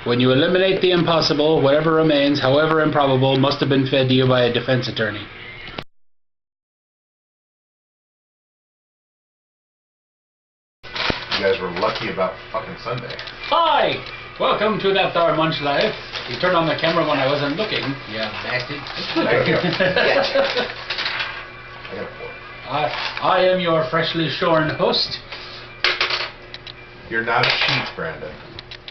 When you eliminate the impossible, whatever remains, however improbable, must have been fed to you by a defense attorney. You guys were lucky about fucking Sunday. Hi! Welcome to that there Munch life. You turned on the camera when I wasn't looking, you bastard. Thank you. I got a fork. I am your freshly shorn host. You're not a sheep, Brandon.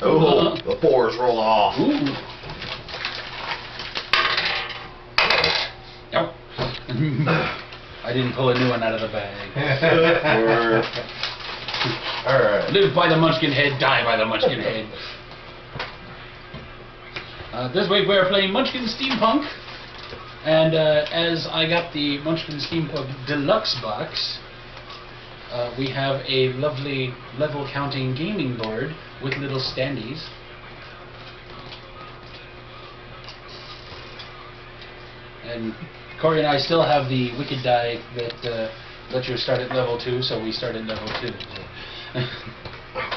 Oh, the pores roll off. Ooh. Nope. I didn't pull a new one out of the bag. Alright. Live by the Munchkin head, die by the Munchkin head. This week we are playing Munchkin Steampunk. And as I got the Munchkin Steampunk Deluxe box, we have a lovely level counting gaming board with little standees. And Corey and I still have the wicked die that lets you start at level 2, so we start at level 2.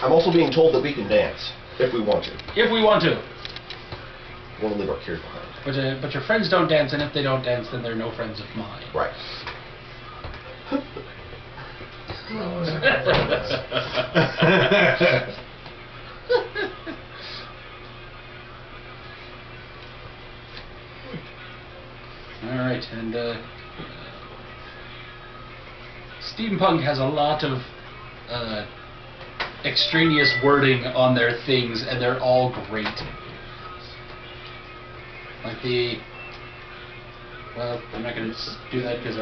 I'm also being told that we can dance, if we want to. If we want to. We want to leave our cures behind. But your friends don't dance, and if they don't dance, then they're no friends of mine. Right. Alright, and Steampunk has a lot of extraneous wording on their things, and they're all great. Like the... Well, I'm not going to do that because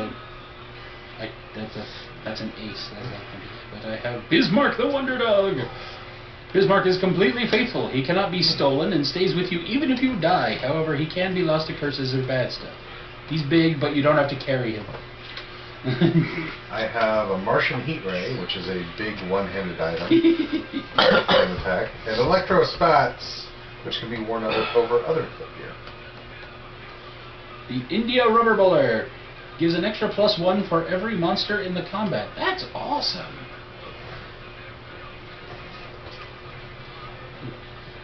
that's an ace. But I have Bismarck the Wonder Dog. Bismarck is completely faithful. He cannot be stolen and stays with you even if you die. However, he can be lost to curses or bad stuff. He's big, but you don't have to carry him. I have a Martian Heat Ray, which is a big one-handed item. Attack. And Electro Spats, which can be worn over other gear. The India Rubber Bowler gives an extra +1 for every monster in the combat. That's awesome.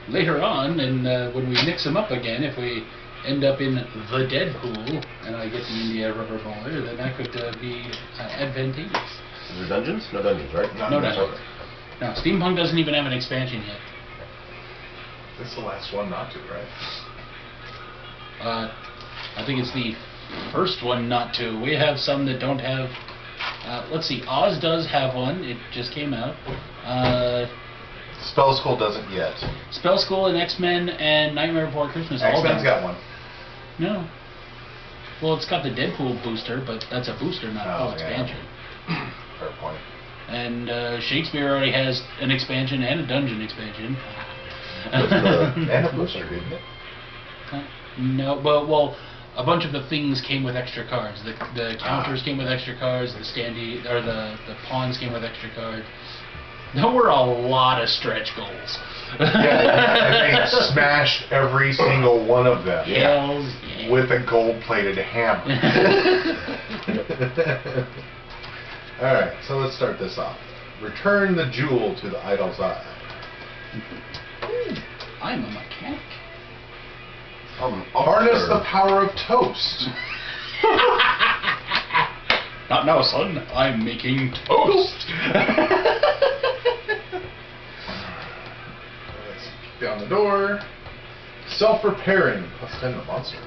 Later on, and when we mix them up again, if we end up in the Deadpool, and I get the India Rubber Bowler, then that could be advantageous. Is there dungeons? No dungeons, right? No dungeons. No, Steampunk doesn't even have an expansion yet. This is the last one not to, right? I think it's the first one not to. We have some that don't have... let's see, Oz does have one. It just came out. Spell School doesn't yet. Spell School and X-Men and Nightmare Before Christmas. X-Men's got one. No. Well, it's got the Deadpool booster, but that's a booster, not a full expansion. Fair point. And Shakespeare already has an expansion and a dungeon expansion. And a booster, didn't it? No, well, a bunch of the things came with extra cards. The counters came with extra cards. The standee or the pawns came with extra cards. There were a lot of stretch goals. Yeah, and they smashed every single one of them. Hells yeah. With a gold-plated hammer. Alright, so let's start this off. Return the jewel to the idol's eye. I'm a mechanic. Harness the power of toast. Not now, son. I'm making toast. Let's kick down the door. Self-repairing. +10 the monster.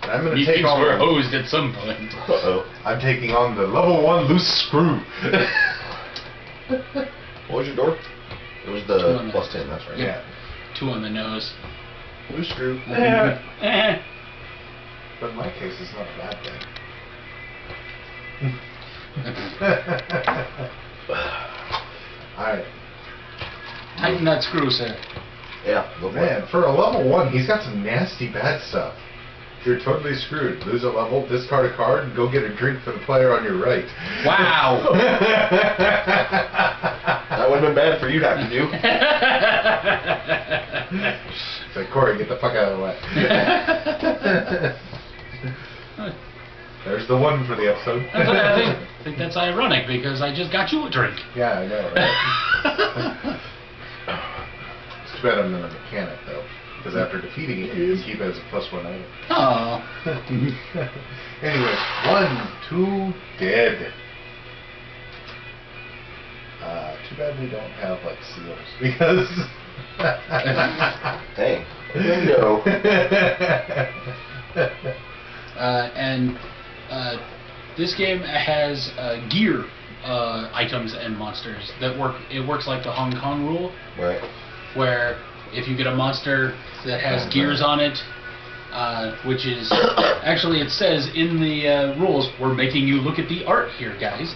And I'm going to take on... we're hosed at some point. Uh-oh. I'm taking on the level 1 loose screw. What was your door? It was the +10, that's right. Yeah. 2 on the nose. Loose screw. But in my case, it's not a bad thing. Alright. Tighten that screw, sir. Yeah, go for it. Man, for a level 1, he's got some nasty bad stuff. You're totally screwed. Lose a level, discard a card, and go get a drink for the player on your right. Wow! That would have been bad for you to have to do. It's like, Corey, get the fuck out of the way. There's the one for the episode. I think that's ironic because I just got you a drink. Yeah, I know, right? Too bad I'm not a mechanic, though. Because after defeating it, you can keep it as a +1 item. Oh. Anyway, 1, 2, dead. Too bad we don't have, like, seals. Because... Hey. No. This game has gear items and monsters that work. It works like the Hong Kong rule, Right. where if you get a monster that has gears on it, which is actually it says in the rules, we're making you look at the art here, guys.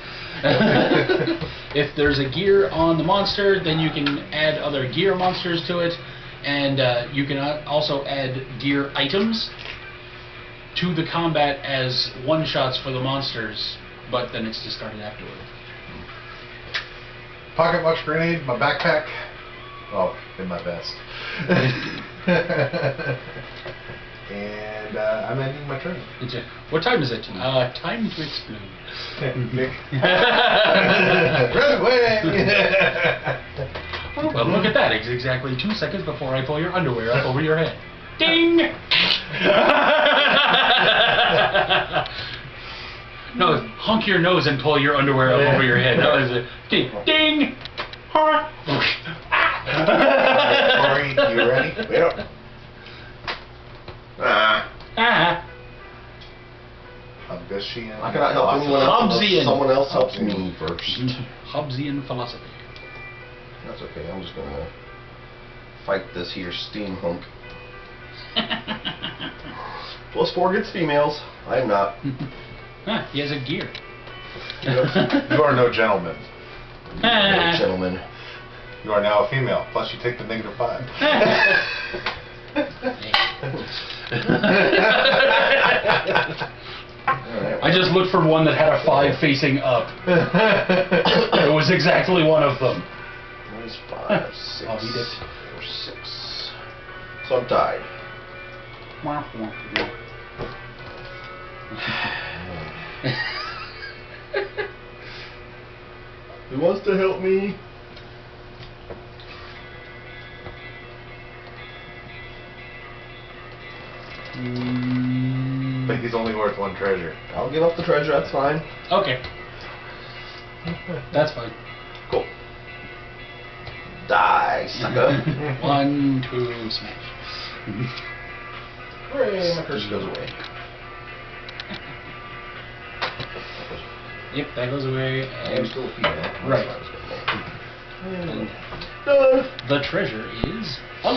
If there's a gear on the monster, then you can add other gear monsters to it, and you can also add gear items to the combat as one-shots for the monsters, but then it's discarded afterward. Pocket watch grenade, my backpack. Oh, in my vest. And I'm ending my turn. What time is it? Time to explode. Run away! Well, look at that. It's exactly 2 seconds before I pull your underwear up over your head. Ding! No, honk your nose and pull your underwear up over your head. That was a ding! Ding! Corey, you ready? Yeah. Hubshian. I cannot help anyone else unless Hobbesian. someone else helps me first. Hobbesian philosophy. That's okay, I'm just gonna fight this here steampunk. +4 gets females. I am not. He has a gear. You are no gentleman. No, gentlemen. You are now a female. Plus, you take the -5. Alright. I just looked for one that had a 5 facing up. It was exactly one of them. There's 5, 6, I'll eat it. 4, 6. So I'm tied. Who wants to help me? But he's only worth 1 treasure. I'll give up the treasure, that's fine. Okay. That's fine. Cool. Die, sucker. 1, 2, smash. Hooray, my curse goes away. Yep, that goes away. I'm still a female. Right. And The treasure is a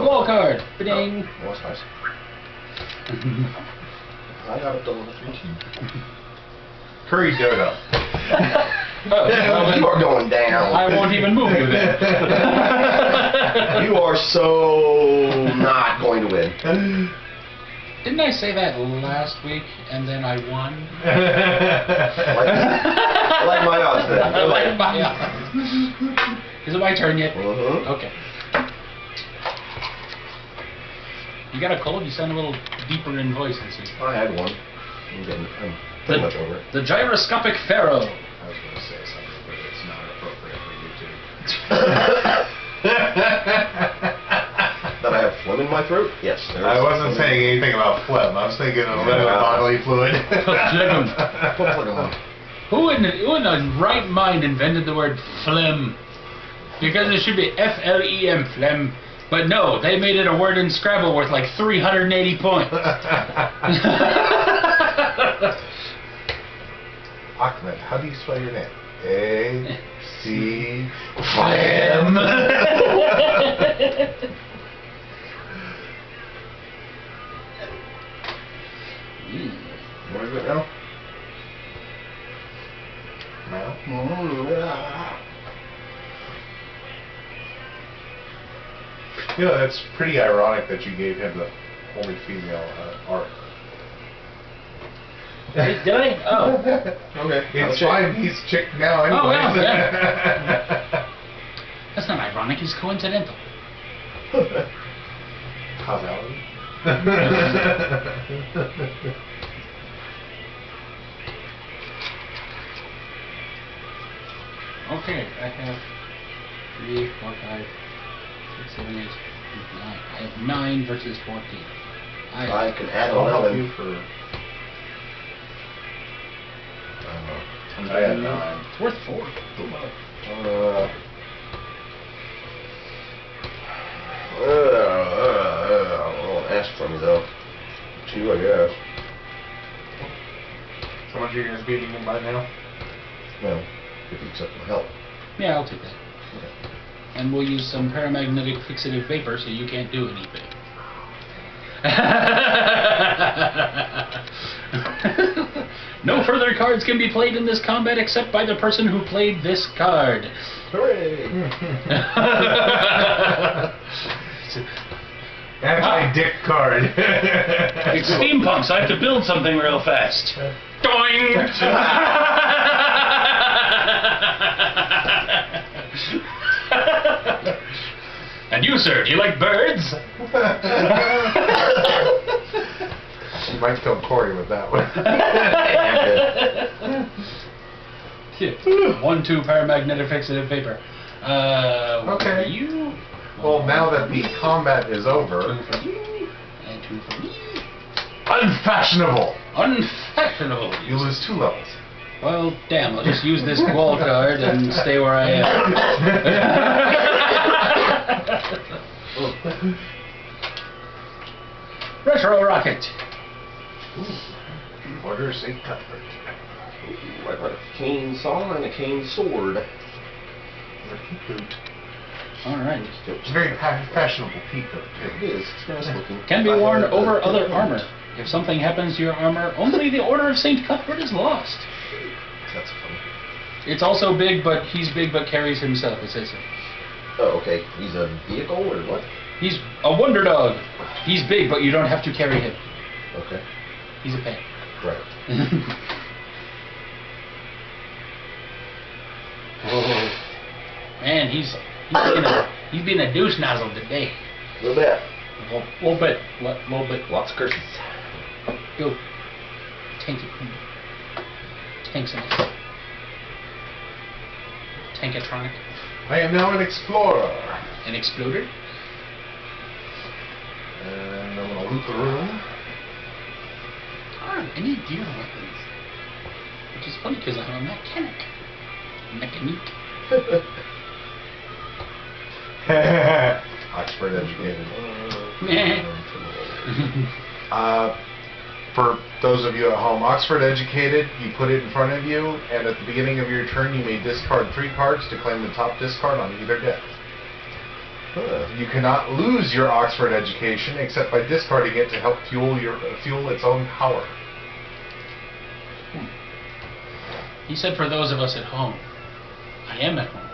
wall card. Ba-ding. Oh, that's nice. I got it to level 3 too. Curry dodo. Oh, well, You are going down. I won't even move you then. You are so not going to win. Didn't I say that last week and then I won? I like my odds then. I like my odds. Is it my turn yet? Okay. You got a cold? You sound a little deeper in voice. I had one. I'm pretty much over it. The gyroscopic pharaoh. I was going to say something, but it's not appropriate for YouTube. That I have phlegm in my throat? Yes. There I is wasn't phlegm. saying anything about phlegm. I was thinking of little bodily fluid. Who in a right mind invented the word phlegm? Because it should be F-L-E-M, phlegm. But no, they made it a word in Scrabble worth like 380 points. Ahmed, how do you spell your name? A-C... Phlegm. Where is it now? No? You know, that's pretty ironic that you gave him the only female art. Did I? Oh. Okay. It's fine, he's chick now anyway. Oh, well, yeah. That's not ironic, it's coincidental. Causality? Okay, I have 3, 4, 5, 6, 7, 8, 9. I have 9 versus 14. I can add I'll help 11. you for... I had 9. It's worth 4. I won't ask from you though. 2, I guess. So much are you guys beating me by now? Well, if you accept my help. Yeah, I'll take that. Okay. And we'll use some paramagnetic fixative vapor so you can't do anything. No further cards can be played in this combat except by the person who played this card. Hooray! Anti-dick card. It's Steampunk, so I have to build something real fast. Doing! And you, sir, do you like birds? You might kill Corey with that one. 1, 2 paramagnetic fixative vapor. Okay. You. Well, now that the combat is over... 2 for you, and 2 for me. Unfashionable! Unfashionable. You lose 2 levels. Well, damn, I'll just use this wall card and stay where I am. Retro Rocket. Order St. Cuthbert. Ooh, I got a cane saw and a cane sword. Boot. Alright. It's a very fashionable peacoat, It too. is. It's nice looking. Can be worn over other armor. If something happens to your armor, only the Order of St. Cuthbert is lost. That's funny. It's also big, but he's big but carries himself, it says so. Oh, okay. He's a vehicle or what? He's a wonder dog. He's big, but you don't have to carry him. Okay. He's a pet. Right. Man, he's been a douche nozzle today. A little bit. Little bit. Little bit. Lots of curses. Go. Tank it. Tanks in it. Tankatronic. I am now an explorer. An exploder. And I'm going to loot the room. I don't have any gear weapons. Which is funny because I'm a mechanic. Mechanique. Oxford educated. Meh. For those of you at home, Oxford educated, you put it in front of you, and at the beginning of your turn you may discard 3 cards to claim the top discard on either deck. You cannot lose your Oxford education except by discarding it to help fuel its own power. He said for those of us at home. I am at home.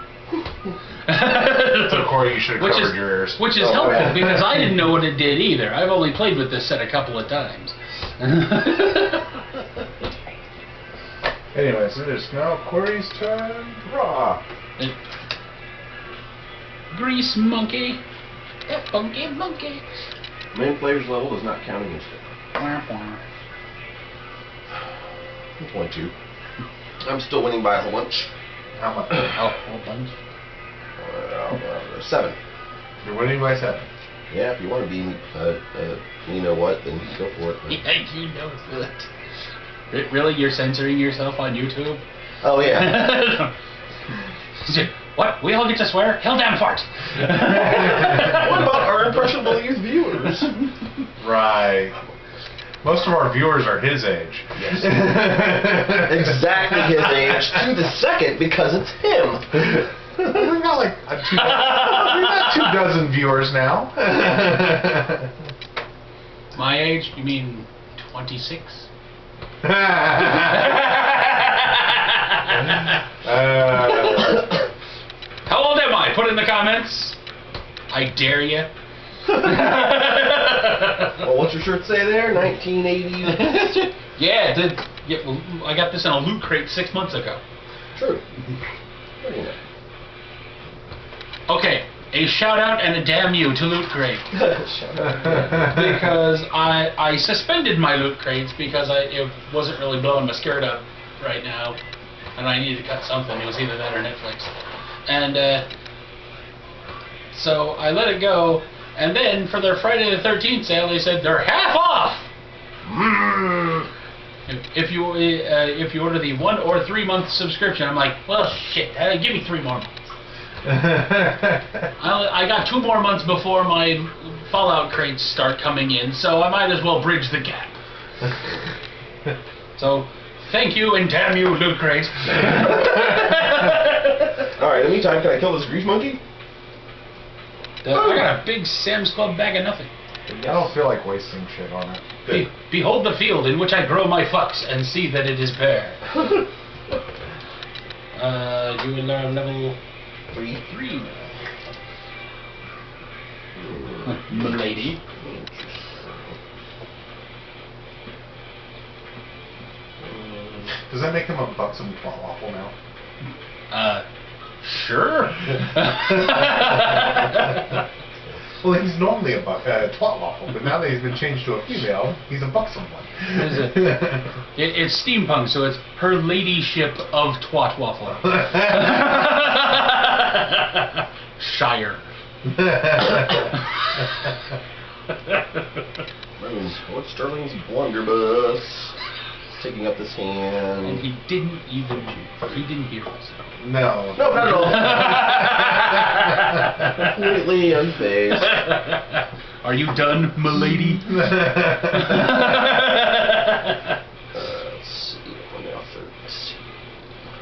So Corey, you should have covered your ears. Which is helpful because I didn't know what it did either. I've only played with this set a couple of times. Anyways, it is now Corey's turn. Draw. Grease monkey. That funky monkey. Main player's level does not count against it. 22. I'm still winning by a whole bunch. How much? Oh, whole bunch. 7. You're winning by 7. Yeah, if you want to be, you know what, then go for it. Yeah, you know that. Really? You're censoring yourself on YouTube? Oh, yeah. What? We all get to swear? Hell damn fart! What about our impressionable youth viewers? Right. Most of our viewers are his age. Yes. Exactly his age to the second because it's him. We've got like we've got 2 dozen viewers now. My age? You mean 26? How old am I? Put it in the comments. I dare you. Well, what's your shirt say there? 1980? Yeah, well, I got this in a loot crate 6 months ago. True. Very nice. Okay, a shout out and a damn you to Loot Crate. Because I suspended my Loot Crates because it wasn't really blowing my skirt up right now. And I needed to cut something. It was either that or Netflix. And So I let it go, and then for their Friday the 13th sale, they said they're half off. If you order the 1 or 3 month subscription, I'm like, well, shit, give me 3 more months. I got 2 more months before my Fallout crates start coming in, so I might as well bridge the gap. So, thank you and damn you, Loot Crate. Alright, in the meantime, can I kill this grease monkey? I got a big Sam's Club bag of nothing. I don't feel like wasting shit on it. Behold the field in which I grow my fucks and see that it is bare. You will learn level 3. M'lady. Does that make him a buxom twat waffle now? Sure. Well, he's normally a twat waffle, but now that he's been changed to a female, he's a buxom one. It's steampunk, so it's her ladyship of twat waffle. Shire. What's Sterling's blunderbuss? Taking up this hand. And he didn't even. He didn't hear us. No. No, not at all. Completely unfazed. Are you done, m'lady? Let's see.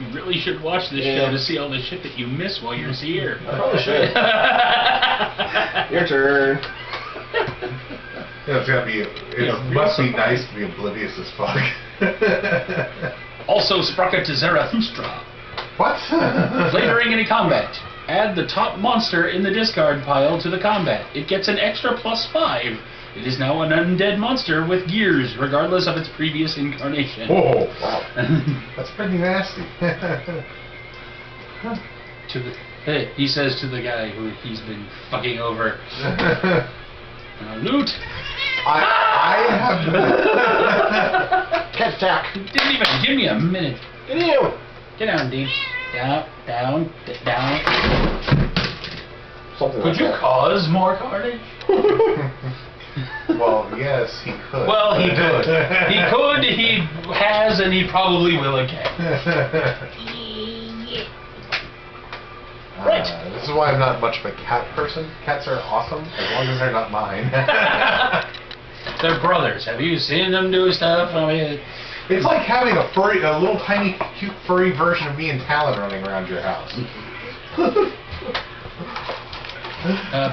You really should watch this show to see all the shit that you miss while you're here. I probably should. Your turn. Yeah, it's gotta be. It must be nice to be oblivious as fuck. Also, Sprocket to Zarathustra. What? Flavoring any combat. Add the top monster in the discard pile to the combat. It gets an extra +5. It is now an undead monster with gears, regardless of its previous incarnation. Whoa! Wow. That's pretty nasty. He says to the guy who he's been fucking over. Loot. I have. Cat attack. Didn't even give me a minute. Get in. Get down, Dean. Down. Something Could like you that. cause more carnage? Well, yes, he could. Well, he could. He could, he has, and he probably will again. Right. This is why I'm not much of a cat person. Cats are awesome, as long as they're not mine. They're brothers. Have you seen them do stuff? I mean, it's like having a little tiny, cute, furry version of me and Talon running around your house.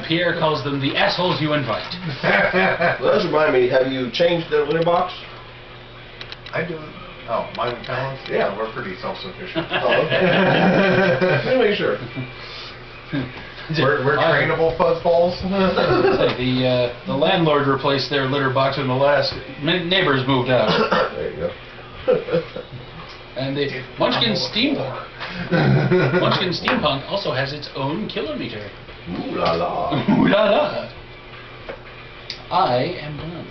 Pierre calls them the assholes you invite. Well, that reminds me, have you changed the litter box? I do. Oh, mine and Talon's? Yeah, we're pretty self-sufficient. Oh, okay. Let me make sure. We're trainable fuzzballs. The landlord replaced their litter box when the last neighbors moved out. There you go. And the Munchkin Steampunk. Munchkin Steampunk also has its own kilometer. Ooh la la. Ooh la la. I am done.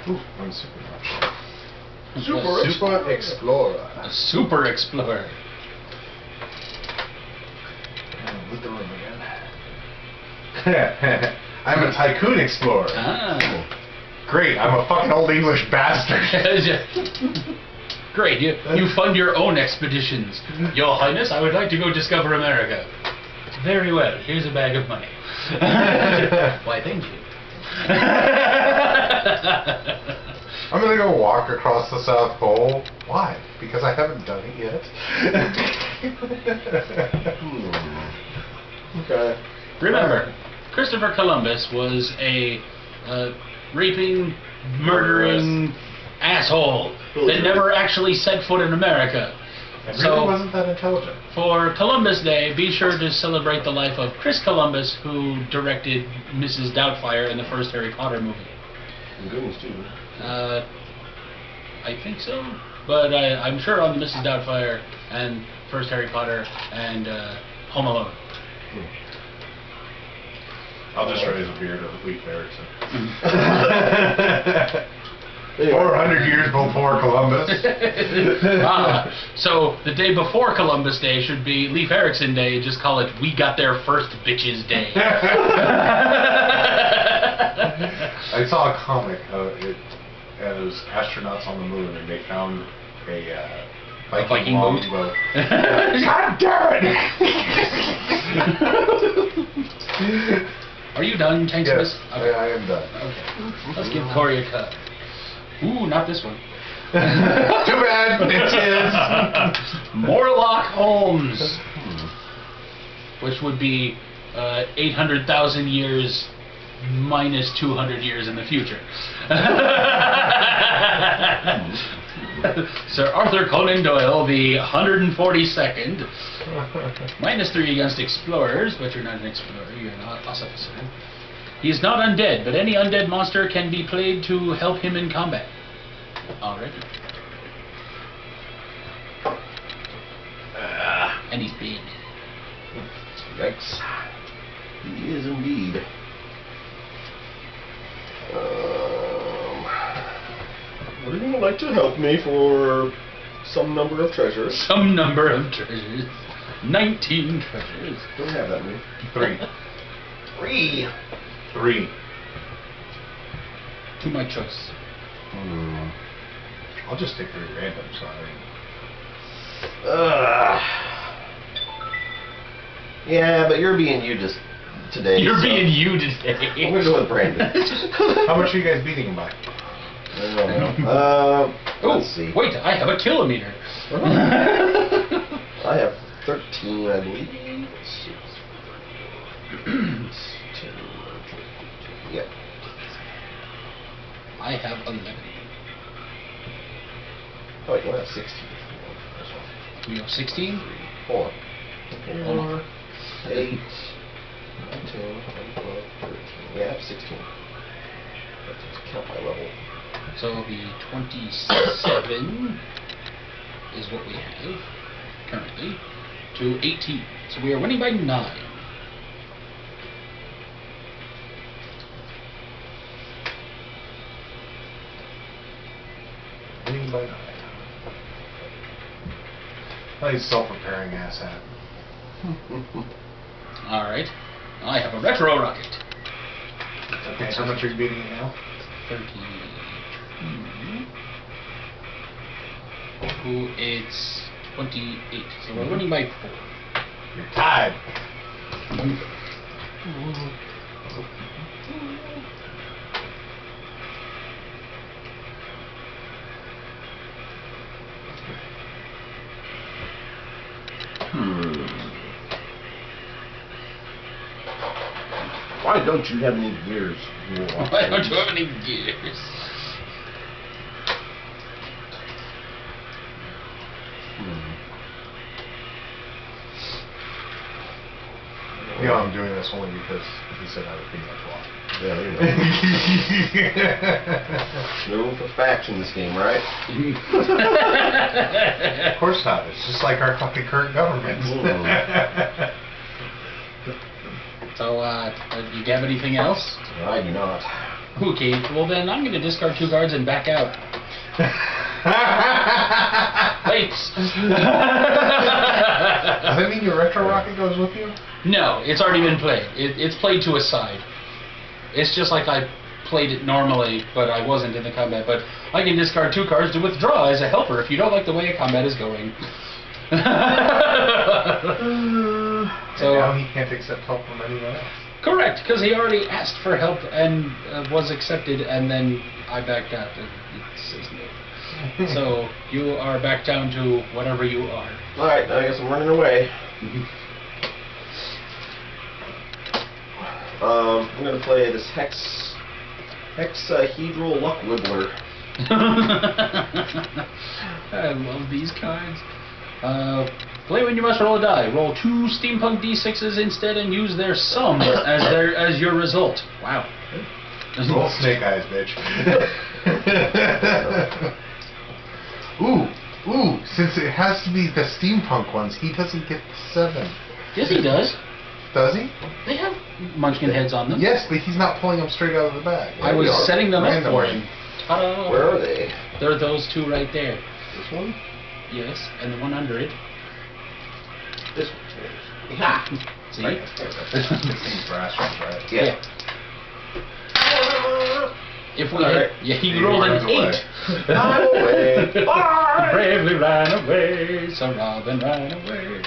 Ooh, I'm super much. Super Explorer. A super explorer. Loot the room again. I'm a tycoon explorer. Ah. Great, I'm a fucking old English bastard. Great, you fund your own expeditions. Your Highness, I would like to go discover America. Very well, here's a bag of money. Why, thank you. I'm gonna go walk across the South Pole. Why? Because I haven't done it yet. Okay. Remember, Christopher Columbus was a raping, murdering asshole that never actually set foot in America. It really wasn't that intelligent. For Columbus Day, be sure to celebrate the life of Chris Columbus, who directed Mrs. Doubtfire in the first Harry Potter movie. And Goonies too. I think so, but I'm sure on Mrs. Doubtfire and first Harry Potter and Home Alone. I'll just raise a beard of Lee Ferguson. 400 years before Columbus. So the day before Columbus Day should be Leif Erikson Day. Just call it We Got There First Bitches Day. I saw a comic. It was astronauts on the moon, and they found a Viking longboat. God damn it! Are you done, Tanksmith? Yes, okay. I am done. Okay. Let's give Corey a cut. Ooh, not this one. Too bad, bitches. Morlock Holmes. Which would be 800,000 years minus 200 years in the future. Sir Arthur Conan Doyle, the 142nd. Minus 3 against explorers, but you're not an explorer, you're an officer. He is not undead, but any undead monster can be played to help him in combat. Alright. And he's big. Yikes. He is indeed. Would anyone like to help me for some number of treasures? Some number of treasures. 19 treasures. Don't have that many. 3. 3. To my choice. I'll just take 3 random, so Yeah, but you're being you just today. You're being you today. I'm going to go with Brandon. How much are you guys beating him by? I don't know. Let's see. Wait, I have a kilometer. I have 13, I believe. Let's see. Yep. I have 11. Oh, wait, you have 16. You have 16? 4. 4, 8, 9, 10, 11, 12, 13. Yeah, I have 16. Let's count my level. So it'll be 27 is what we have currently to 18. So we are winning by 9. Winning by 9. Nice self-repairing asshat. Alright. I have a retro rocket. Okay, how much are you beating it now? 32. Who it's 28. So we're winning by 4. You're tied. Why don't you have any gears? Why don't you have any gears? You know, I'm doing this only because he said I would be much walk. Yeah, you know. No facts in this game, right? Of course not. It's just like our fucking current government. So, do you have anything else? I do not. Okay, well then I'm going to discard 2 cards and back out. Plates! Does that mean your retro rocket goes with you? No, it's already been played. It's played to a side. It's just like I played it normally, but I wasn't in the combat. But I can discard 2 cards to withdraw as a helper if you don't like the way a combat is going. So now he can't accept help from anyone else. Correct, because he already asked for help and was accepted, and then I backed out. And it says no. So you are back down to whatever you are. All right, I guess I'm running away. I'm going to play this hexahedral luck wibbler. I love these cards. Play when you must roll a die. Roll 2 Steampunk D6s instead and use their sum as your result. Wow. Roll snake eyes, bitch. Ooh, since it has to be the Steampunk ones, he doesn't get 7. Yes, he does. Does he? They have Munchkin heads on them. Yes, but he's not pulling them straight out of the bag. I was setting them up for him. Ta-da! Where are they? They're those two right there. This one? Yes, and the one under it. This one. Ha! See? Right. It's these brass ones, right? Yeah. If we had, he rolled an 8. I'm away. Bye. Bravely ran away, so Robin ran away.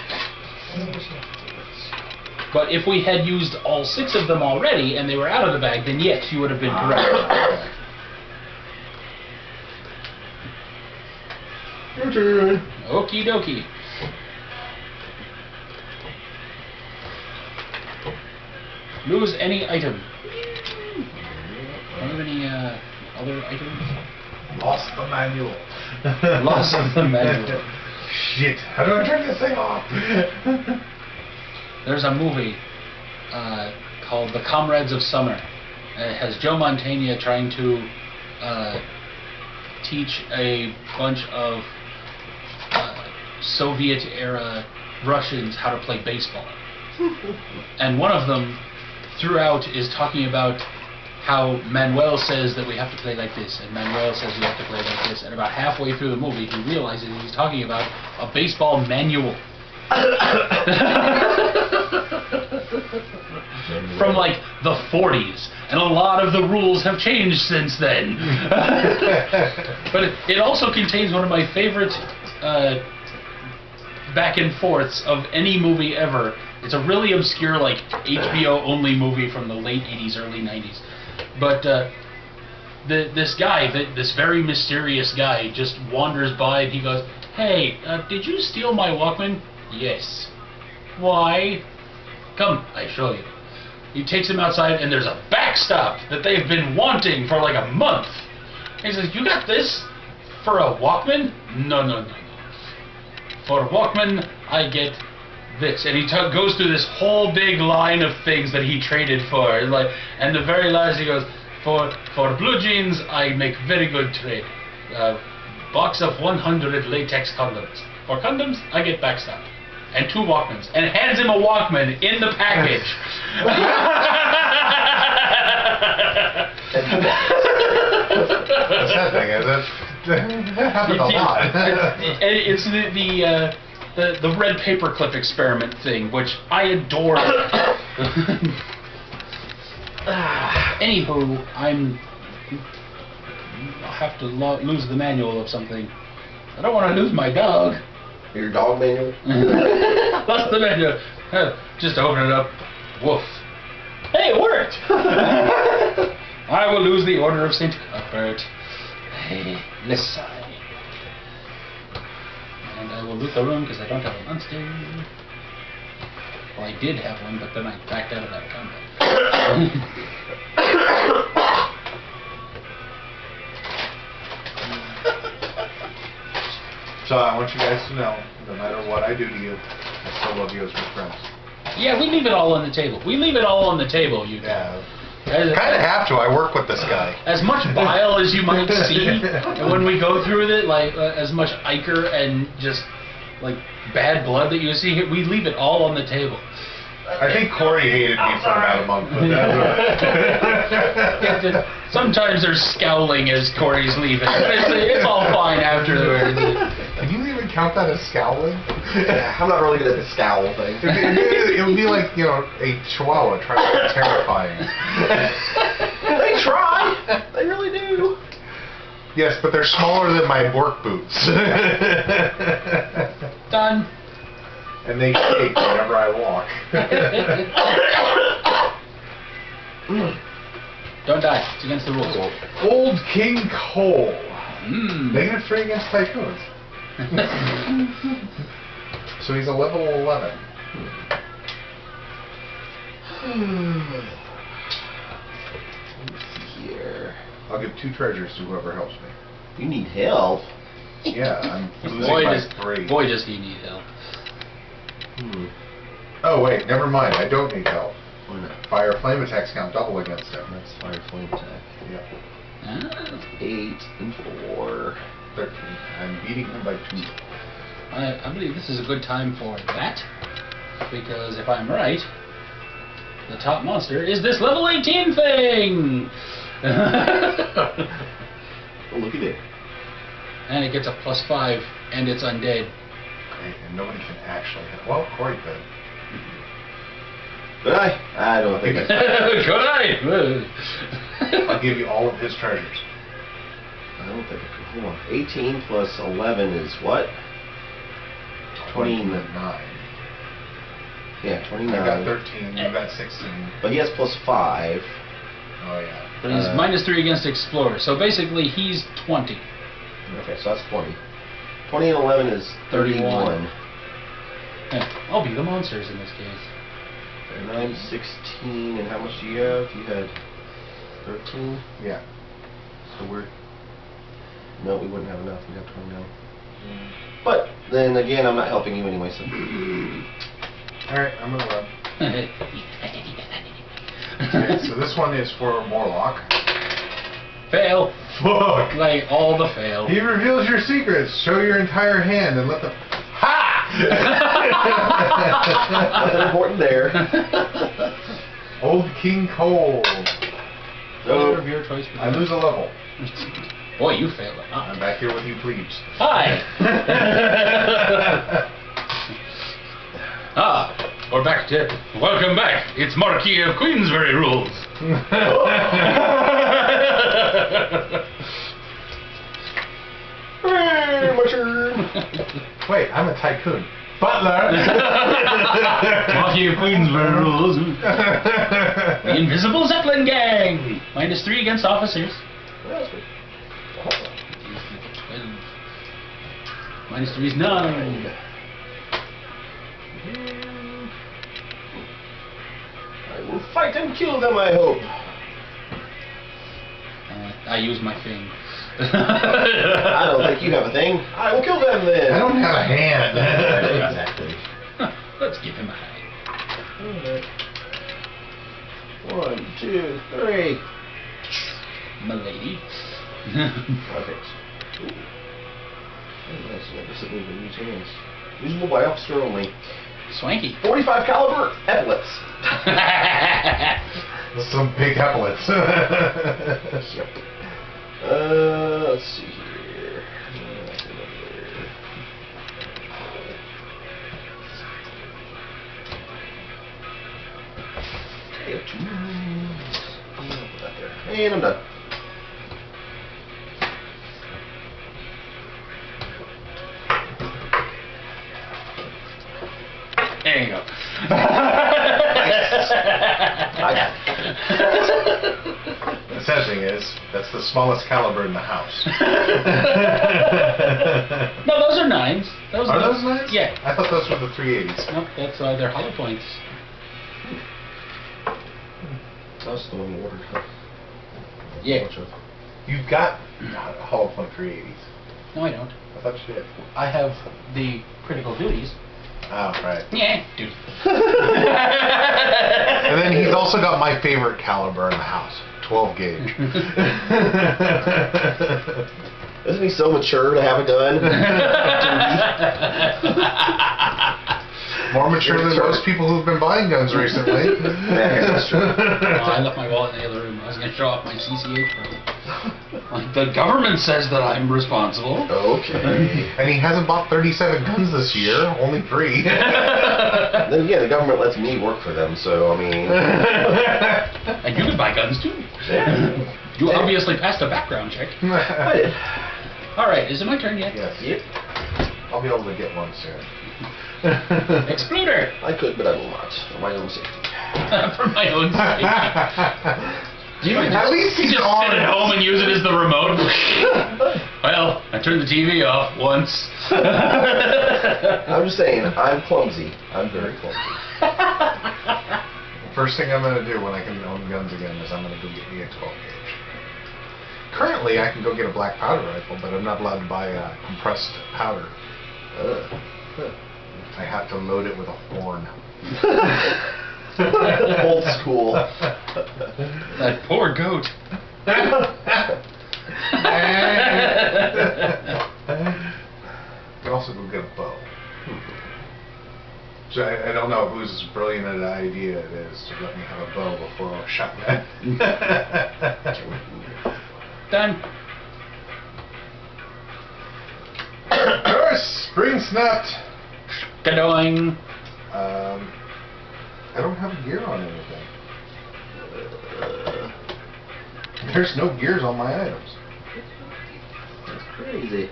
But if we had used all 6 of them already and they were out of the bag, then yes, you would have been correct. Your turn. Okie dokie. Lose any item. Are there any other items? Lost the manual. Lost the manual. Shit. How do I turn this thing off? There's a movie called The Comrades of Summer. It has Joe Mantegna trying to teach a bunch of Soviet-era Russians how to play baseball. And one of them, throughout, is talking about how Manuel says that we have to play like this, and Manuel says we have to play like this, and about halfway through the movie he realizes he's talking about a baseball manual. From like the 40s, and a lot of the rules have changed since then. But it also contains one of my favorite back and forths of any movie ever. It's a really obscure, like, HBO only movie from the late 80s, early 90s. But this guy, this very mysterious guy, just wanders by and he goes, "Hey, did you steal my Walkman?" "Yes." "Why?" "Come, I show you." He takes him outside and there's a backstop that they've been wanting for like a month. He says, "You got this for a Walkman?" No. For a Walkman, I get this. And he goes through this whole big line of things that he traded for. And the very last he goes, for blue jeans, I make very good trade. Box of 100 latex condoms. For condoms, I get backstop. And 2 Walkmans. And hands him a Walkman in the package. The sad thing is that happens a lot. It's the red paperclip experiment thing, which I adore. Anywho, I'll have to lose the manual of something. I don't want to lose my dog. Your dog manual? Lost the manual. Just open it up. Woof. Hey, it worked! I will lose the Order of St. Cuthbert. Hey, listen. And I will loot the room because I don't have a monster. Well, I did have one, but then I backed out of that combat. So I want you guys to know, no matter what I do to you, I still love you as my friends. Yeah, we leave it all on the table. We leave it all on the table, you Yeah. guys. Kind of have to. I work with this guy. As much bile as you might see, and when we go through it, like as much ichor and just like bad blood that you see, we leave it all on the table. I think Corey hated me for about a month, but that's right. Sometimes there's scowling as Corey's leaving. It's all fine afterwards. Can you even count that as scowling? Yeah, I'm not really good at the scowl thing. It would be like, you know, a chihuahua trying to be terrifying. They try! They really do. Yes, but they're smaller than my work boots. Done. And they shake whenever I walk. Don't die. It's against the rules. Old King Cole. Mm. -3 against Tycoons. So he's a level 11. Let's see here. I'll give 2 treasures to whoever helps me. You need help. Yeah, I'm losing by 3. Boy, does he need help. Oh wait, never mind. I don't need help. Why not? Fire flame attacks count double against him. That's fire flame attack. Yeah. 8 and 4. 13. I'm beating him by 2. I believe this is a good time for that, because if I'm right, the top monster is this level 18 thing! Oh, look at it. And it gets a +5, and it's undead. And nobody can actually hit. Well, Corey could. Could I? I don't think I Could I? I'll give you all of his treasures. I don't think I could. Hold on. 18 plus 11 is what? 29. Yeah, 29. I got 13, you got 16. But he has +5. Oh, yeah. But he's -3 against Explorer, so basically he's 20. Okay, so that's 20. 20 and 11 is 31. Yeah, I'll be the monsters in this case. 9, 16, and how much do you have? You had 13? Yeah. So we're... No, we wouldn't have enough. We'd have 29. But, then again, I'm not helping you anyway, so... Alright, I'm gonna run. Okay, so this one is for Morlock. Fail. Fuck! Like, all the fail. He reveals your secrets. Show your entire hand and let the... Ha! Nothing important there. Old King Cole. Player of your choice. I lose a level. Boy, you failed. I'm back here with you, plebes. Hi. We're back to... Welcome back. It's Marquis of Queensbury rules. Wait, I'm a tycoon. Butler! Marquis of Queensbury rules. The Invisible Zeppelin Gang. -3 against officers. -3 is 9. I will fight and kill them, I hope. I use my thing. I don't think you have a thing. I will kill them then. I don't have a hand. Exactly. Let's give him a high. Okay. 1, 2, 3. M'lady. Okay. Ooh. Nice. Never sit with use hands. Usable by officer only. Swanky. 45 caliber epaulets. Some big epaulets. Yep. Let's see here. Okay, 2 moves. I'll put that there. And I'm done. There you go. The sad thing is, that's the smallest caliber in the house. No, those are 9s. Are those 9s? Yeah. I thought those were the 380s. Nope, that's they're hollow points. That's the one you ordered, huh? Yeah. You've got hollow point 380s. No, I don't. I thought you did. I have the critical duties. Oh, right. Yeah, dude. And then he's also got my favorite caliber in the house, 12 gauge. Isn't he so mature to have a gun? More mature than most people who've been buying guns recently. Yeah, that's true. I left my wallet in the other room. I was going to show off my CCH bro. Like, the government says that I'm responsible. Okay. And he hasn't bought 37 guns this year, only 3. Then again, the government lets me work for them, so I mean... And you can buy guns too. Yeah. You obviously passed a background check. I did. Alright, is it my turn yet? Yes. Yep. I'll be able to get one soon. Exploder! I could, but I will not. For my own safety. For my own sake. Do you At least he's just on. sit at home and use it as the remote? Well, I turned the TV off once. I'm just saying, I'm clumsy. I'm very clumsy. First thing I'm going to do when I can own guns again is I'm going to go get me a 12 gauge. Currently, I can go get a black powder rifle, but I'm not allowed to buy compressed powder. I have to load it with a horn. Old school. That poor goat. Can also go get a bow. So I don't know whose brilliant an idea it is to let me have a bow before a shotgun. Done. Spring snapped. Kadoing. I don't have gear on anything. There's no gears on my items. That's crazy.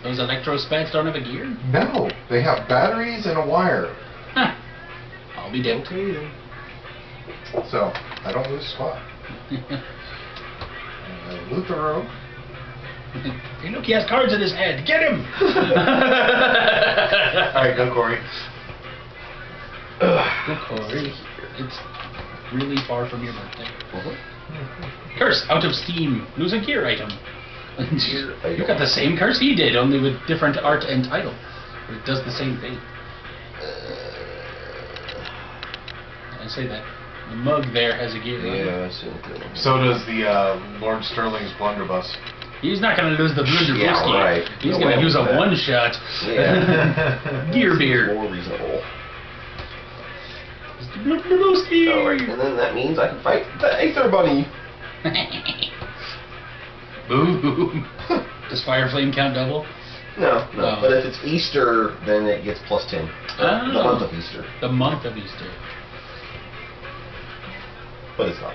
Those electro specs don't have a gear? No, they have batteries and a wire. Huh. I'll be dead. Okay then. So, I don't lose squat. And I loot the room. Hey, look, he has cards in his head. Get him! Alright, go Corey. Go, Corey. It's really far from your birthday. Curse out of Steam. Lose a gear item. You got the same curse he did, only with different art and title. But it does the same thing. I say that. The mug there has a gear. Yeah, I see. So does the Lord Sterling's blunderbuss. He's not going to lose the blunderbuss. Yeah, right. He's No going way to use a with that. one-shot. Yeah. Gear beer. More reasonable. It's the blunderbuss gear. Alright, and then that means I can fight the Aether Bunny. Boom. Does Fire Flame count double? No. Oh. But if it's Easter, then it gets plus 10. Oh. The month of Easter. The month of Easter. But it's not.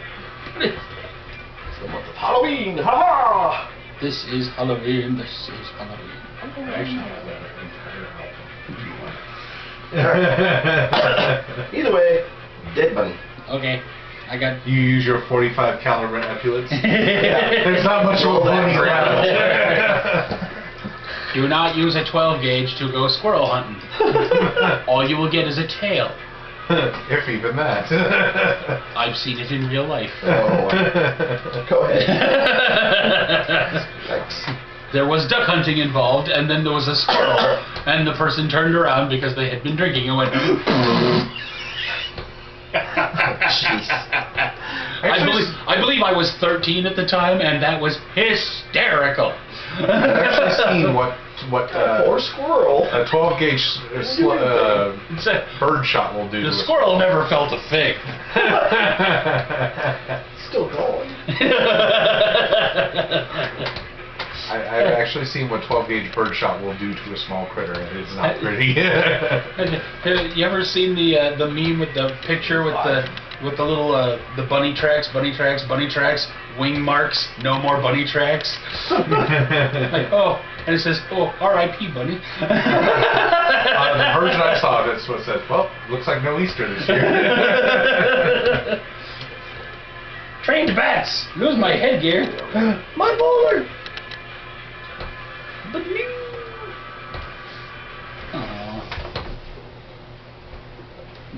It's the month of Halloween. Ha This is Halloween. This is Halloween. Either way, dead bunny. Okay. I got... You use your 45 caliber epaulets. There's not much of a bunny around. Do not use a 12 gauge to go squirrel hunting. All you will get is a tail. If even that. I've seen it in real life. Oh. Go ahead. Thanks. There was duck hunting involved, and then there was a squirrel, and the person turned around because they had been drinking and went... Jeez. I believe I was 13 at the time, and that was hysterical. I've actually seen what Poor squirrel. a 12 gauge bird shot will do. The squirrel never felt a thing. Still going. I've actually seen what 12 gauge bird shot will do to a small critter, and it's not pretty. Have you ever seen the meme with the picture with the little the bunny tracks, wing marks, no more bunny tracks? Like, oh, and it says, oh, R.I.P. bunny. The version I saw of it was said, well, looks like no Easter this year. Trained bats. Lose my headgear. My bowler. But you.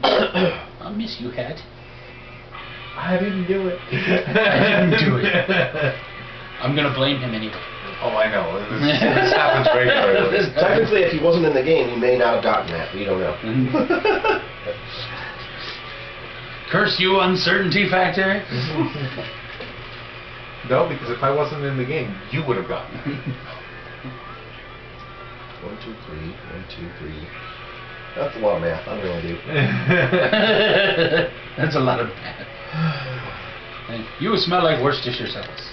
I miss you, Hat. I didn't do it. I didn't do it. I'm gonna blame him anyway. Oh, I know. This happens regularly. Technically, if he wasn't in the game, you may not have gotten that. We don't know. Curse you, uncertainty factor. No, because if I wasn't in the game, you would have gotten it. 1, 2, 3. 1, 2, 3. That's a lot of math. I don't know what I do. That's a lot of bad. You smell like Worcestershire sauce.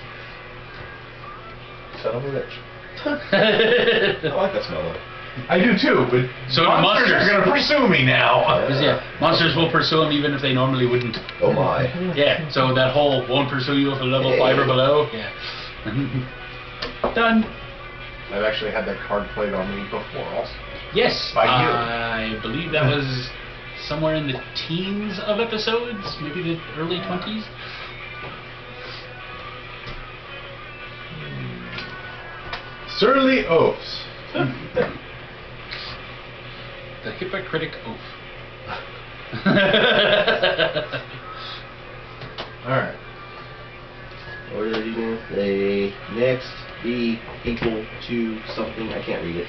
Son of a bitch. I like that smell though. I do too, but So monsters are going to pursue me now. Yeah, monsters will pursue him even if they normally wouldn't. Oh my. Yeah, so that whole won't pursue you if a level 5 or below. Yeah. Done. I've actually had that card played on me before also. Yes, By you. I believe that was somewhere in the teens of episodes, maybe the early 20s. Surly oafs. The hypocritic oath. Alright. What are you doing? They next be equal to something. I can't read it.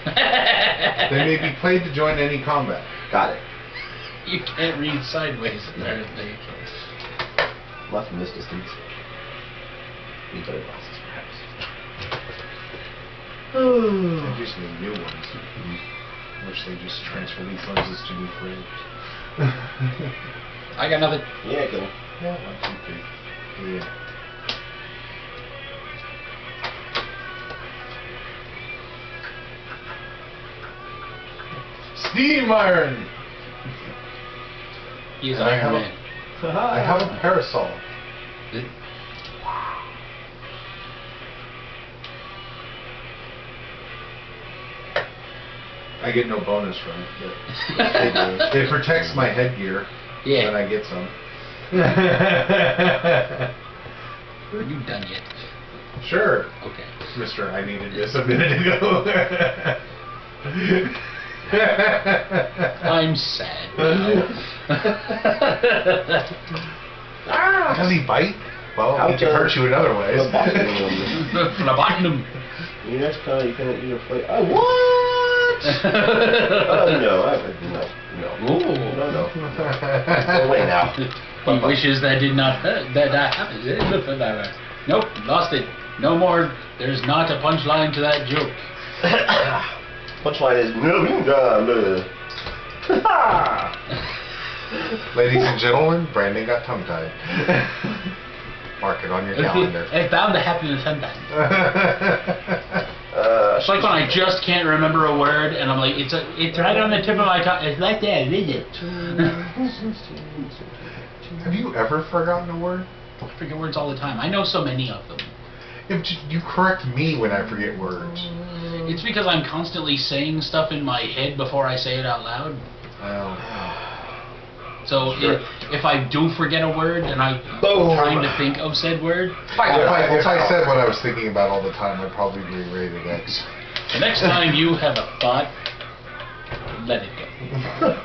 They may be played to join any combat. Got it. You can't read sideways, apparently. Not from this distance. Need better glasses, perhaps. I just need new ones. Wish they just transfer these lenses to new frames. I got nothing. Yeah, kill him. Yeah, 1, 2, 3. Yeah. steam iron. He's And I Iron have Man. I have a parasol. I get no bonus from it. But it protects my headgear Yeah. when I get some. Are you done yet? Sure. Okay. Mister, I needed this a minute ago. I'm sad now. Does he bite? Well, he can hurt you in other ways. Phlebotomy. You next time you can play. Oh, what? No. Ooh. No. Go away now. He wishes that did not happen. Nope, lost it. No more. There's not a punchline to that joke. Punchline is Ladies and gentlemen, Brandon got tongue-tied. Mark it on your calendar. It's bound to happen sometime. It's like when I just can't remember a word, and I'm like, it's right on the tip of my tongue. It's like that, isn't it? Have you ever forgotten a word? I forget words all the time. I know so many of them. You correct me when I forget words. It's because I'm constantly saying stuff in my head before I say it out loud. Well, So sure. if I do forget a word and I'm trying to think of said word, if I said what I was thinking about all the time, I'd probably be rated X. the next time you have a thought, let it go.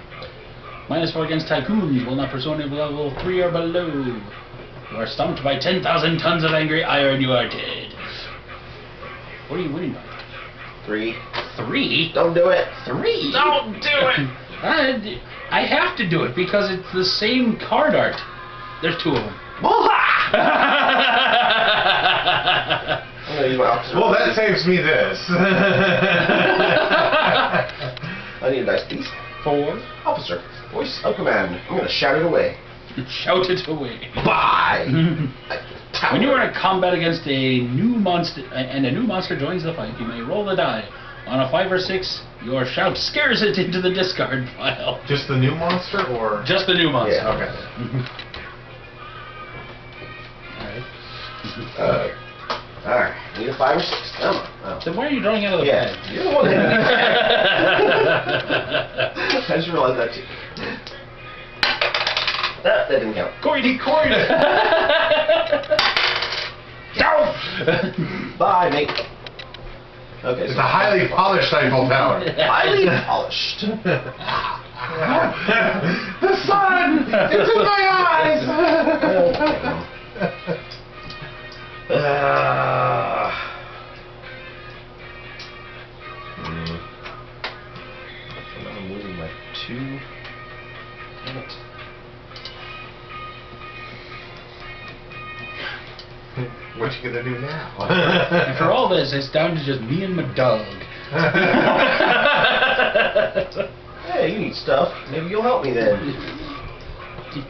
-4 against Tycoons will not pursue any level 3 or below. You are stumped by 10,000 tons of angry iron. You are dead. What are you winning by? 3. 3? Don't do it. 3? Don't do it. I have to do it because it's the same card art. There's 2 of them. I'm gonna use my officer. Well, that saves me this. I need a dice, please. 4. Officer, voice of command. I'm gonna shout it away. Shout it away. Bye. When you are in combat against a new monster and a new monster joins the fight, you may roll the die. On a 5 or 6, your shout scares it into the discard pile. Just the new monster, or Just the new monster. Yeah. Okay. Alright. Need a 5 or 6. Come on. Oh. Then why are you drawing out of the Yeah. bag? You're the one that I just realized that too. That didn't count. Coiny. Bye, mate. Okay. It's a highly polished Eiffel Tower. highly polished. The sun! It's in my eyes! I'm losing my 2. Damn it. What you gonna do now? After all this, it's down to just me and my dog. Hey, you need stuff. Maybe you'll help me then.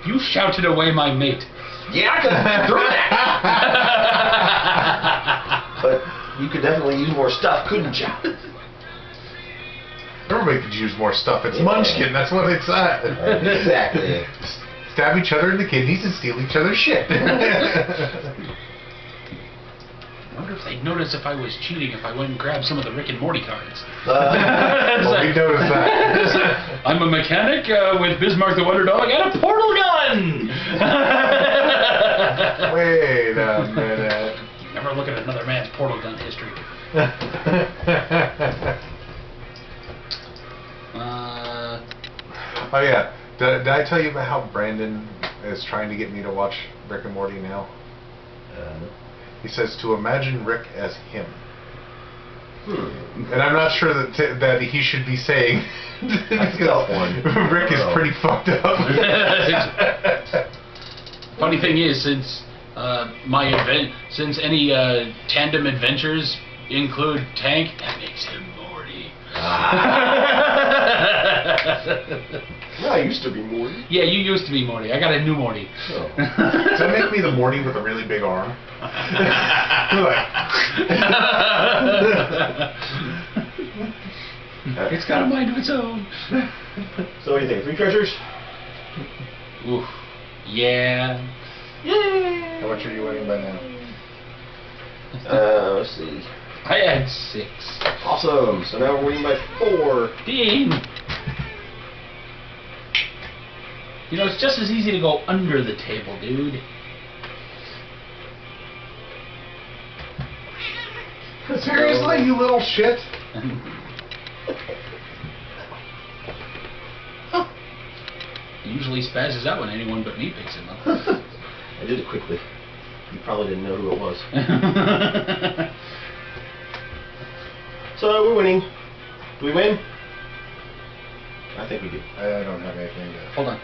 You shouted away my mate. Yeah, I could do that. But you could definitely use more stuff, couldn't you? Everybody could use more stuff. It's Yeah. Munchkin, that's what it's at. Exactly. Stab each other in the kidneys and steal each other's shit. I wonder if they'd notice if I was cheating if I went and grabbed some of the Rick and Morty cards. Well, we noticed that. I'm a mechanic with Bismarck the Wonder Dog and a portal gun! Wait a minute. Never look at another man's portal gun history. Oh yeah, did I tell you about how Brandon is trying to get me to watch Rick and Morty now? He says to imagine Rick as him. And I'm not sure that he should be saying I felt one. Rick is pretty fucked up. Funny thing is, since any tandem adventures include Tank, that makes him Morty. Yeah, I used to be Morty. Yeah, you used to be Morty. I got a new Morty. Oh. Does that make me the Morty with a really big arm? It's got a mind of its own. So what do you think? 3 treasures? Oof. Yeah. Yay! How much are you winning by now? Let's see. I had 6. Awesome. So now we're winning by 4. Ding. You know, it's just as easy to go under the table, dude. Seriously, you little shit? He usually spazzes out when anyone but me picks him up. I did it quickly. You probably didn't know who it was. So we're winning. Do we win? I think we do. I don't have anything to... Hold on.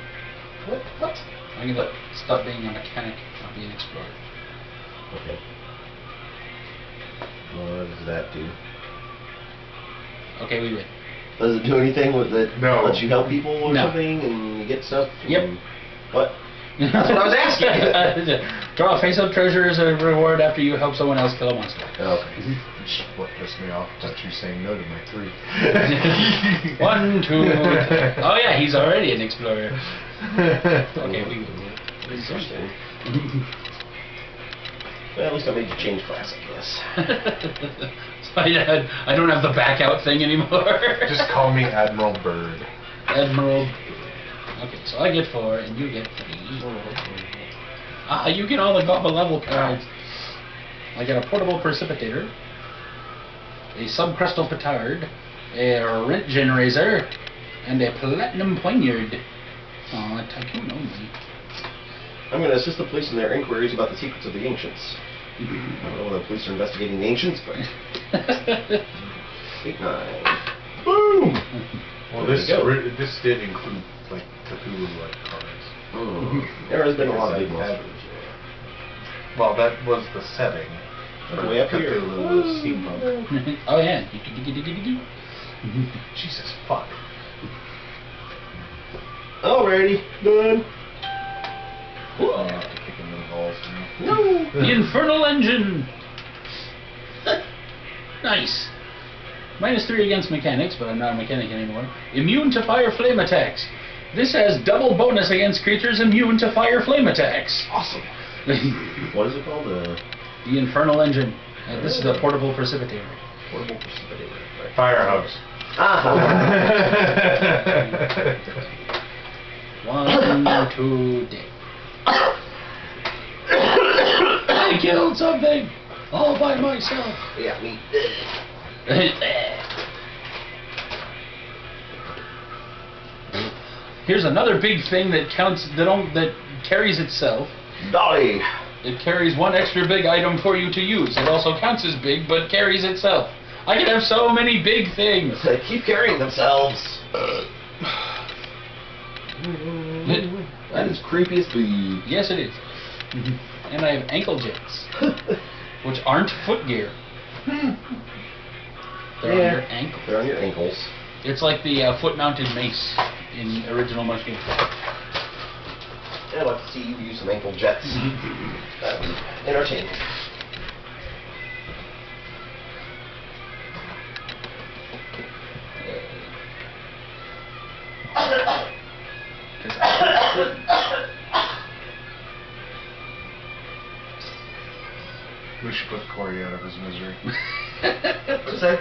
What? I'm gonna stop being a mechanic. I'll be an explorer. Okay. What does that do? Okay, we win. Does it do anything with it? No. Lets you help people or No. something and you get stuff? Yep. And what? That's what I was asking. Draw a face-up treasure as a reward after you help someone else kill a monster. Okay. What pissed me off is that you saying no to my 3. 1, 2, 3. Oh yeah, he's already an explorer. Okay, we win. Interesting. Well, at least I made you change class, I guess. So I don't have the back out thing anymore. Just call me Admiral Bird. Admiral. Okay, so I get 4 and you get 3. Ah, you get all the Gobba level cards. I get a portable precipitator, a subcrustal petard, a Rentgen razor, and a platinum poignard. Aw, Tycoon only. I'm going to assist the police in their inquiries about the secrets of the ancients. I don't know whether the police are investigating the ancients, but... 8, 9. Boom! Well, There this we go. this did include like Cthulhu-like cards. There has been a lot of big monsters. Well, that was the setting. For Way up here. Cthulhu, the steampunk. Oh yeah. Jesus fuck. Alrighty, done. I have to kick him in the balls now. No! The Infernal Engine! Nice. -3 against mechanics, but I'm not a mechanic anymore. Immune to fire flame attacks. This has double bonus against creatures immune to fire flame attacks. Awesome. What is it called? The Infernal Engine. This is a portable precipitator. Portable precipitator. Right. Fire hose. Ah! 1, 2, dead. I killed something all by myself. Yeah, me. Here's another big thing that counts that carries itself. Dolly! It carries 1 extra big item for you to use. It also counts as big, but carries itself. I can have so many big things. They keep carrying themselves. That is creepy as bees. Yes, it is. And I have ankle jets, which aren't foot gear. They're on your ankle. They're on your ankles. It's like the foot-mounted mace in original Munchkin. I'd like to see you use some ankle jets. That would be entertaining. We should put Corey out of his misery. What'd you say?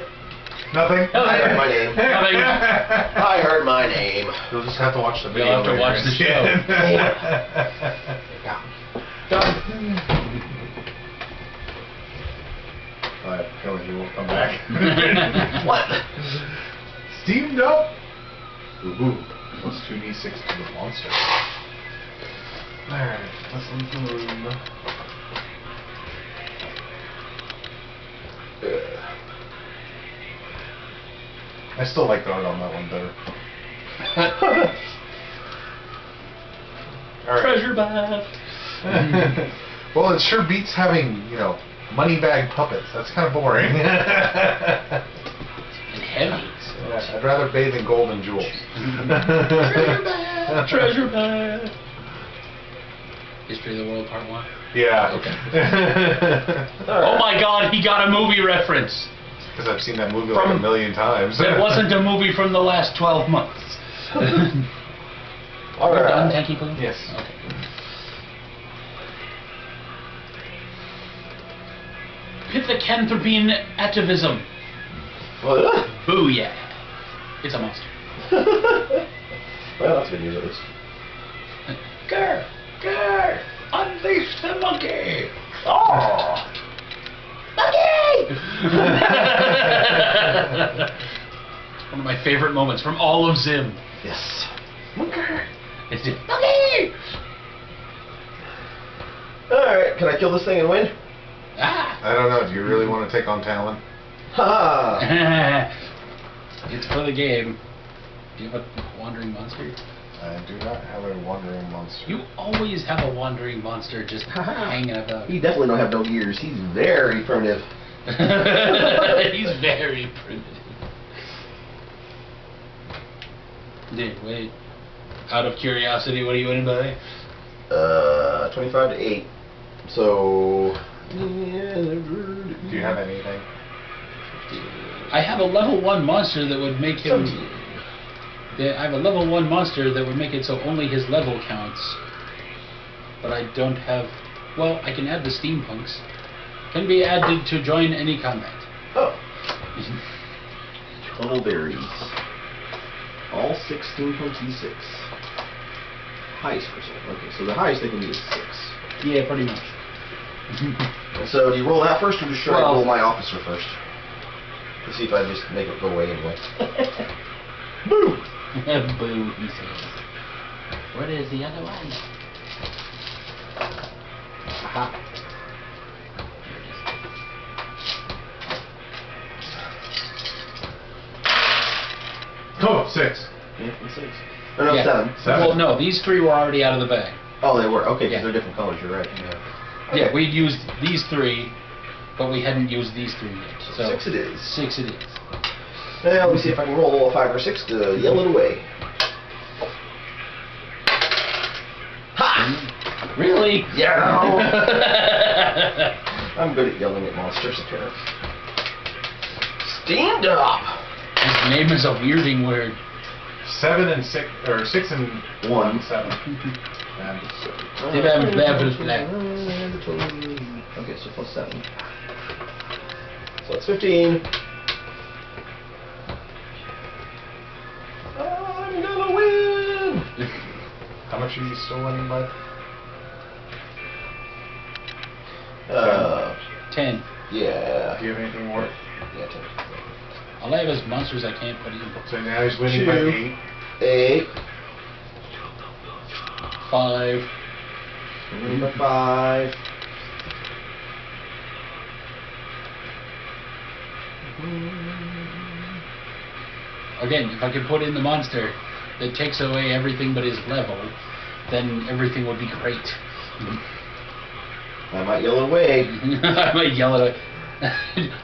Nothing? I heard my name. Nothing. I heard my name. You'll just have to watch the You'll video. have to later watch the instead. Yeah. Done. I have a feeling he won't come back. What? Steamed up? Ooh. Plus 2d6 to the monster. Alright, let's leave the room. I still like the art on that one better. Alright. Treasure bath. Well, it sure beats having, money bag puppets. That's kind of boring. And heavy. Yeah, I'd rather bathe in gold and jewels. Treasure bath. Treasure bath. History of the World Part 1. Yeah. Okay. Oh my God, he got a movie reference. Because I've seen that movie like a million times. It wasn't a movie from the last 12 months. All We're right. done, Tanky Poo? Yes. Okay. Pithecanthropine atavism. What? Booyah. It's a monster. Well, that's good news at least. Grr! Grr! Unleash the monkey! Oh! Monkey! One of my favorite moments from all of Zim. Yes. Monkey! It's it. Monkey! Alright, can I kill this thing and win? Ah! I don't know. Do you really want to take on Talon? Ha! It's for the game. Do you have a wandering monster? I do not have a wandering monster. You always have a wandering monster just hanging about. He definitely don't have no ears. He's very primitive. He's very primitive. Dude, wait. Out of curiosity, what are you winning by? 25 to 8. So... Do you have anything? I have a level 1 monster that would make him... 17. I have a level 1 monster that would make it so only his level counts. But I don't have... Well, I can add the Steampunks. Can be added to join any combat. Oh. Total berries. All 6 Steampunk E6. Highest percent. Okay, so the highest they can do is 6. Yeah, pretty much. So do you roll that first, or just try to Well- roll my officer first? To see if I just make it go away anyway. Boo! Boo, he says. What is the other one? Aha. Oh, 6. Yeah, 6. Oh, no, Yeah. 7. 7. Well, no, these 3 were already out of the bag. Oh, they were. Okay, because Yeah. they're different colors. You're right. Yeah, Okay. we'd used these 3, but we hadn't used these 3 yet. So 6 it is. 6 it is. Now, let me see if I can roll a 5 or 6 to yell it away. Ha! Really? Yeah! I'm good at yelling at monsters, apparently. Steamed up! His name is a weirding word. 7 and 6, or 6 and 1. 7. Okay, so plus 7. So that's 15. I'm gonna win! How much are you still winning by? 10. Yeah. Do you have anything more? Yeah, 10. All I have is monsters I can't put in. So now he's winning by 2. 8. 8. 5. Winning by 5. Again, if I could put in the monster that takes away everything but his level, then everything would be great. I might yell it away. I might yell it.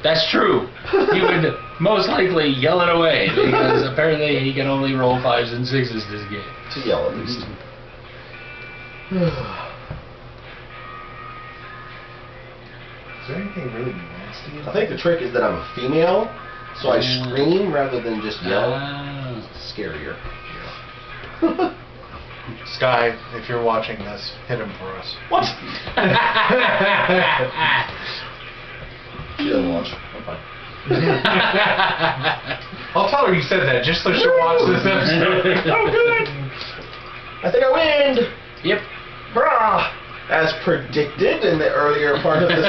That's true. He would most likely yell it away because apparently he can only roll 5s and 6s this game. To yell at least. Is there anything really nasty? I think the trick is that I'm a female, so I scream rather than just yell. Ah. It's scarier. Sky, if you're watching this, hit him for us. What? She doesn't watch. I'm fine. I'll tell her you said that just so she'll watch this episode. Oh, good. I think I win. Yep. Hurrah! As predicted in the earlier part of this.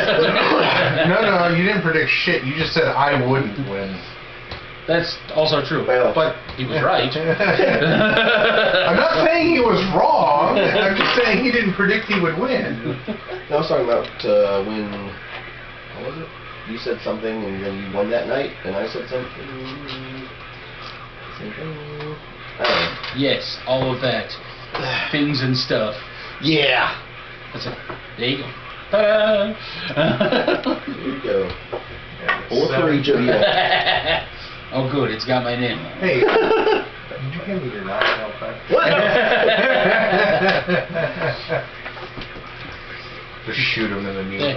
No, you didn't predict shit. You just said I wouldn't win. That's also true. Well, but he was right. I'm not saying he was wrong. I'm just saying he didn't predict he would win. No, I was talking about when. What was it? You said something and then you won that night, and I said something. I don't know. Yes, all of that. Things and stuff. Yeah! That's it. There you go. Ta-da! There you go. Yeah, All for each of you. Oh, good. It's got my name on it. Hey, did you give me your knife back? What? Just shoot him in the knee.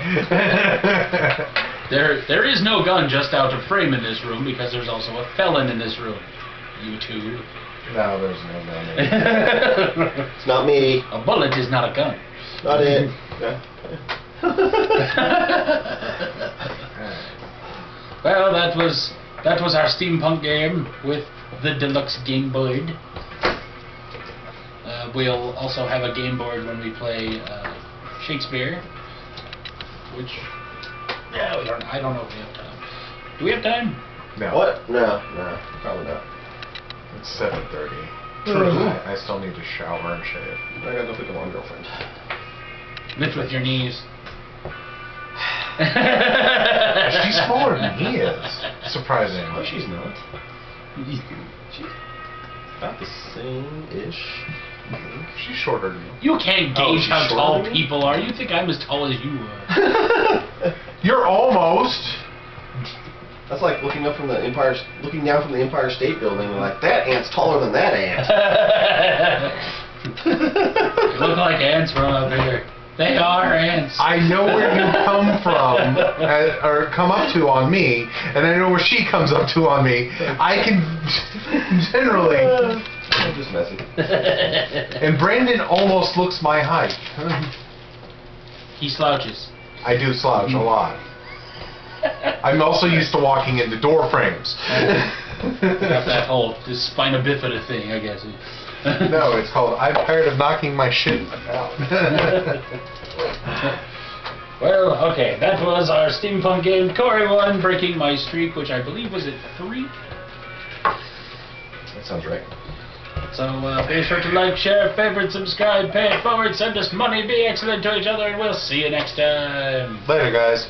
There is no gun just out of frame in this room because there's also a felon in this room. YouTube. No, there's no gun. It's not me. A bullet is not a gun. Not it. Yeah. Well, that was our steampunk game with the deluxe game board. We'll also have a game board when we play Shakespeare, which I don't know if we have time. Do we have time? No. What? No, probably not. It's 7:30. True. I still need to shower and shave. I gotta go pick up my girlfriend. Lift with your knees. She's smaller than he is. Oh, Surprisingly. she's not. She's about the same-ish. She's shorter than you. You can't Oh, gauge she's how shorter tall than you? people are. You think I'm as tall as you are. You're almost. That's like looking down from the Empire State Building and like, that ant's taller than that ant. Look like ants from up here. They are ants. I know where you come from, or come up to on me, and I know where she comes up to on me. I can generally. I'm just messing. And Brandon almost looks my height. He slouches. I do slouch a lot. I'm also used to walking into door frames. Got that whole spina bifida thing, I guess. No, it's called I'm tired of knocking my shit out. Well, okay, that was our steampunk game. Corey won, breaking my streak, which I believe was at 3. That sounds right. So be sure to like, share, favorite, subscribe, pay it forward, send us money, be excellent to each other, and we'll see you next time. Later, guys.